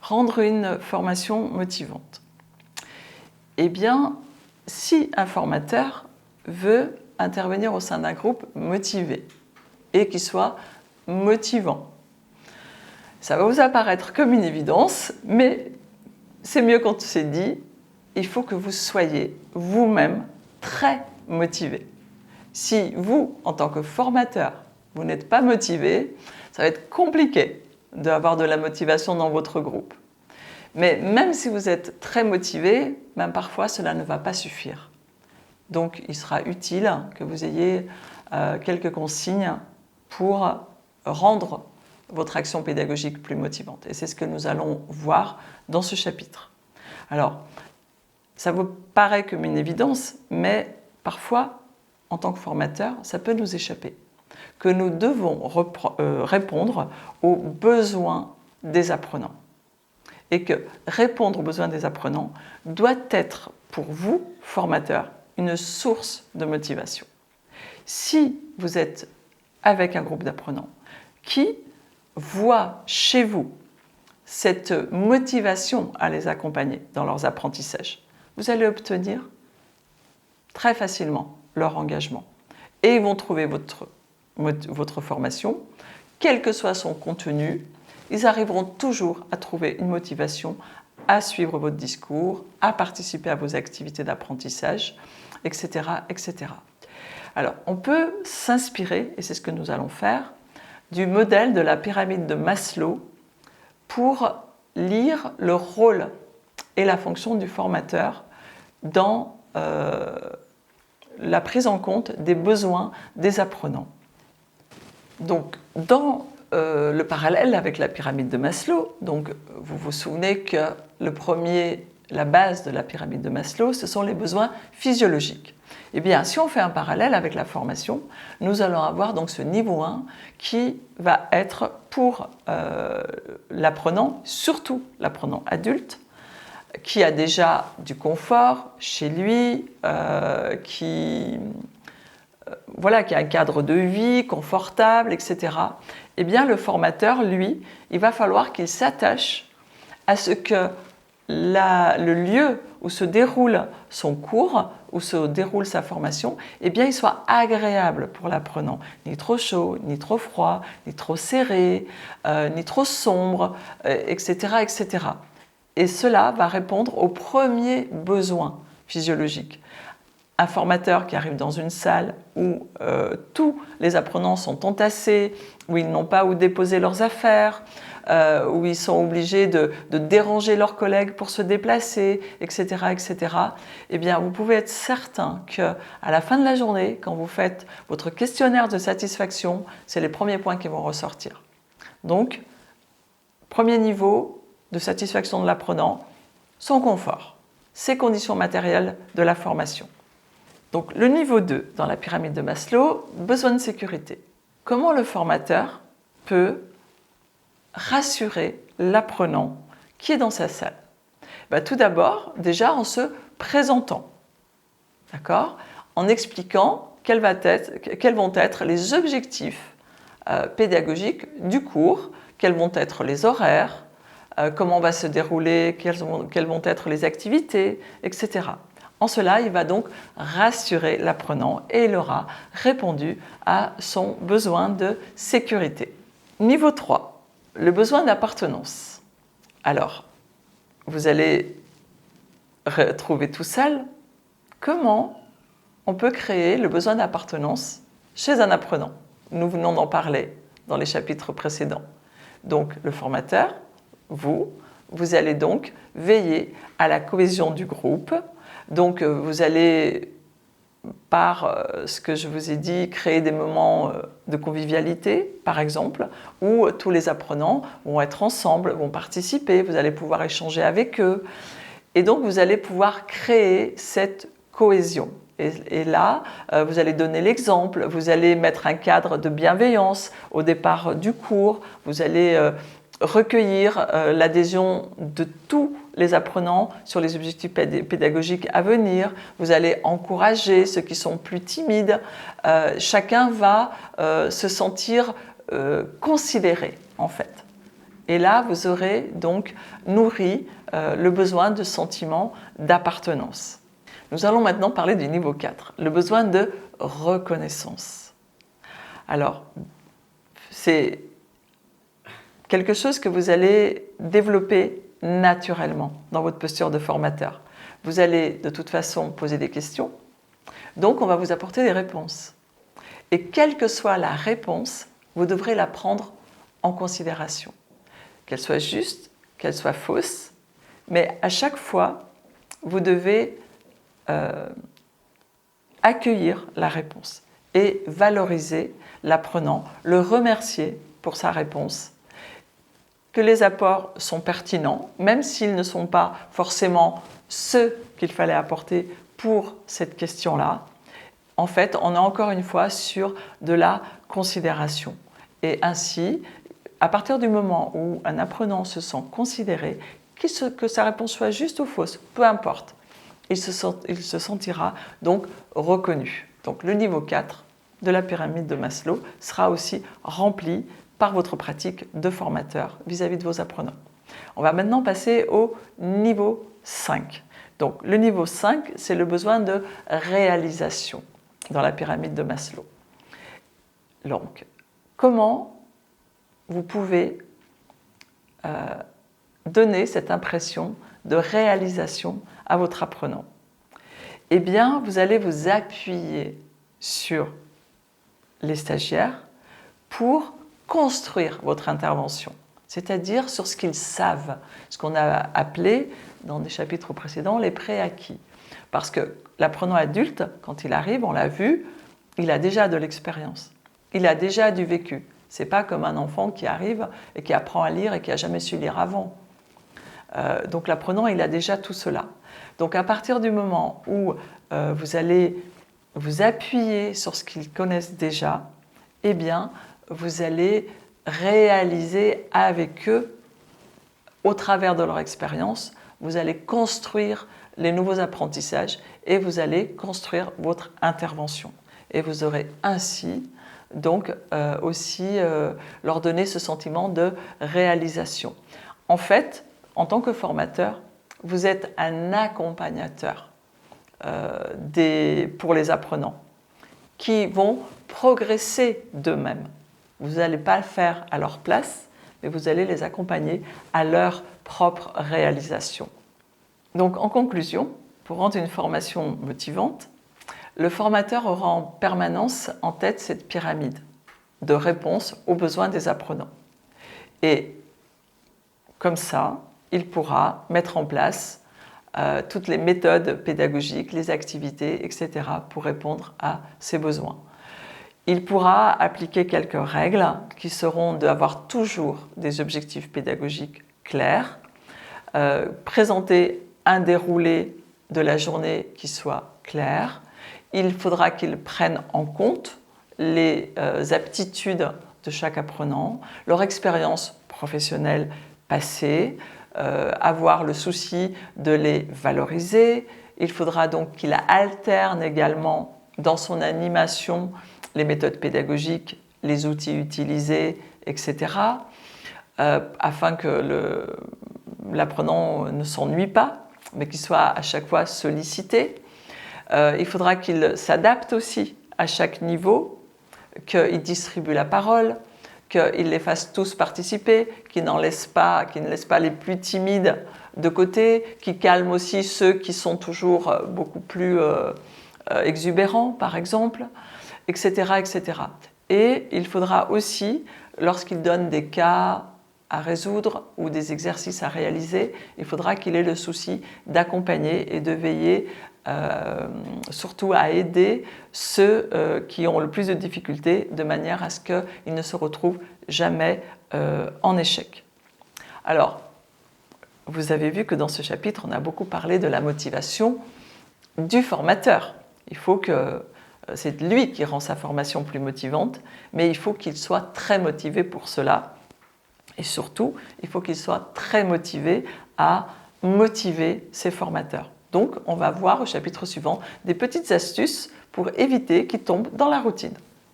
rendre une formation motivante? Eh bien, si un formateur veut intervenir au sein d'un groupe motivé et qui soit motivant, ça va vous apparaître comme une évidence, mais c'est mieux quand c'est dit, il faut que vous soyez vous-même très motivé. Si vous, en tant que formateur, vous n'êtes pas motivé, ça va être compliqué d'avoir de la motivation dans votre groupe. Mais même si vous êtes très motivé, même parfois cela ne va pas suffire. Donc il sera utile que vous ayez quelques consignes pour rendre votre action pédagogique plus motivante. Et c'est ce que nous allons voir dans ce chapitre. Alors, ça vous paraît comme une évidence, mais parfois, en tant que formateur, ça peut nous échapper. Que nous devons répondre aux besoins des apprenants. Et que répondre aux besoins des apprenants doit être pour vous, formateurs, une source de motivation. Si vous êtes avec un groupe d'apprenants qui voit chez vous cette motivation à les accompagner dans leurs apprentissages, vous allez obtenir très facilement leur engagement. Et ils vont trouver votre formation, quel que soit son contenu, ils arriveront toujours à trouver une motivation à suivre votre discours, à participer à vos activités d'apprentissage, etc., etc. Alors, on peut s'inspirer, et c'est ce que nous allons faire, du modèle de la pyramide de Maslow pour lire le rôle et la fonction du formateur dans la prise en compte des besoins des apprenants. Donc, dans le parallèle avec la pyramide de Maslow, donc vous vous souvenez que la base de la pyramide de Maslow, ce sont les besoins physiologiques. Eh bien, si on fait un parallèle avec la formation, nous allons avoir donc ce niveau 1 qui va être pour l'apprenant, surtout l'apprenant adulte, qui a déjà du confort chez lui, qui a un cadre de vie confortable, etc. Eh bien, le formateur, lui, il va falloir qu'il s'attache à ce que le lieu où se déroule son cours, où se déroule sa formation, eh bien, il soit agréable pour l'apprenant. Ni trop chaud, ni trop froid, ni trop serré, ni trop sombre, etc., etc. Et cela va répondre aux premiers besoins physiologiques. Un formateur qui arrive dans une salle où tous les apprenants sont entassés, où ils n'ont pas où déposer leurs affaires, où ils sont obligés de déranger leurs collègues pour se déplacer, etc., etc., eh bien, vous pouvez être certain qu'à la fin de la journée, quand vous faites votre questionnaire de satisfaction, c'est les premiers points qui vont ressortir. Donc, premier niveau de satisfaction de l'apprenant, son confort, ses conditions matérielles de la formation. Donc, le niveau 2 dans la pyramide de Maslow, besoin de sécurité. Comment le formateur peut rassurer l'apprenant qui est dans sa salle? Tout d'abord, déjà en se présentant, d'accord, en expliquant quels vont être les objectifs pédagogiques du cours, quels vont être les horaires, comment va se dérouler, quelles vont être les activités, etc. En cela, il va donc rassurer l'apprenant et il aura répondu à son besoin de sécurité. Niveau 3, le besoin d'appartenance. Alors, vous allez retrouver tout seul comment on peut créer le besoin d'appartenance chez un apprenant. Nous venons d'en parler dans les chapitres précédents. Donc, le formateur, vous allez donc veiller à la cohésion du groupe. Donc, vous allez, par ce que je vous ai dit, créer des moments de convivialité, par exemple, où tous les apprenants vont être ensemble, vont participer, vous allez pouvoir échanger avec eux. Et donc, vous allez pouvoir créer cette cohésion. Et là, vous allez donner l'exemple, vous allez mettre un cadre de bienveillance au départ du cours, vous allez recueillir l'adhésion de tous les apprenants sur les objectifs pédagogiques à venir, vous allez encourager ceux qui sont plus timides, chacun va se sentir considéré en fait. Et là, vous aurez donc nourri le besoin de sentiment d'appartenance. Nous allons maintenant parler du niveau 4, le besoin de reconnaissance. Alors, c'est quelque chose que vous allez développer naturellement dans votre posture de formateur. Vous allez de toute façon poser des questions, donc on va vous apporter des réponses. Et quelle que soit la réponse, vous devrez la prendre en considération. Qu'elle soit juste, qu'elle soit fausse, mais à chaque fois, vous devez accueillir la réponse et valoriser l'apprenant, le remercier pour sa réponse, que les apports sont pertinents, même s'ils ne sont pas forcément ceux qu'il fallait apporter pour cette question-là. En fait, on est encore une fois sur de la considération. Et ainsi, à partir du moment où un apprenant se sent considéré, que sa réponse soit juste ou fausse, peu importe, il se sentira donc reconnu. Donc le niveau 4 de la pyramide de Maslow sera aussi rempli par votre pratique de formateur vis-à-vis de vos apprenants. On va maintenant passer au niveau 5. Donc le niveau 5, c'est le besoin de réalisation dans la pyramide de Maslow. Donc, comment vous pouvez donner cette impression de réalisation à votre apprenant? Eh bien, vous allez vous appuyer sur les stagiaires pour construire votre intervention, c'est-à-dire sur ce qu'ils savent, ce qu'on a appelé dans des chapitres précédents les préacquis. Parce que l'apprenant adulte, quand il arrive, on l'a vu, il a déjà de l'expérience, il a déjà du vécu. Ce n'est pas comme un enfant qui arrive et qui apprend à lire et qui n'a jamais su lire avant. Donc l'apprenant, il a déjà tout cela. Donc à partir du moment où vous allez vous appuyer sur ce qu'ils connaissent déjà, eh bien, vous allez réaliser avec eux, au travers de leur expérience, vous allez construire les nouveaux apprentissages et vous allez construire votre intervention. Et vous aurez ainsi donc aussi leur donner ce sentiment de réalisation. En fait, en tant que formateur, vous êtes un accompagnateur pour les apprenants qui vont progresser d'eux-mêmes. Vous n'allez pas le faire à leur place, mais vous allez les accompagner à leur propre réalisation. Donc en conclusion, pour rendre une formation motivante, le formateur aura en permanence en tête cette pyramide de réponse aux besoins des apprenants. Et comme ça, il pourra mettre en place toutes les méthodes pédagogiques, les activités, etc. pour répondre à ces besoins. Il pourra appliquer quelques règles qui seront d'avoir toujours des objectifs pédagogiques clairs, présenter un déroulé de la journée qui soit clair. Il faudra qu'il prenne en compte les aptitudes de chaque apprenant, leur expérience professionnelle passée, avoir le souci de les valoriser. Il faudra donc qu'il alterne également dans son animation les méthodes pédagogiques, les outils utilisés, etc., afin que l'apprenant ne s'ennuie pas, mais qu'il soit à chaque fois sollicité. Il faudra qu'il s'adapte aussi à chaque niveau, qu'il distribue la parole, qu'il les fasse tous participer, qu'il ne laisse pas les plus timides de côté, qu'il calme aussi ceux qui sont toujours beaucoup plus exubérants, par exemple, etc., etc. Et il faudra aussi, lorsqu'il donne des cas à résoudre ou des exercices à réaliser, il faudra qu'il ait le souci d'accompagner et de veiller surtout à aider ceux qui ont le plus de difficultés de manière à ce qu'ils ne se retrouvent jamais en échec. Alors, vous avez vu que dans ce chapitre, on a beaucoup parlé de la motivation du formateur. Il faut que c'est lui qui rend sa formation plus motivante, mais il faut qu'il soit très motivé pour cela. Et surtout, il faut qu'il soit très motivé à motiver ses formateurs. Donc, on va voir au chapitre suivant des petites astuces pour éviter qu'ils tombent dans la routine.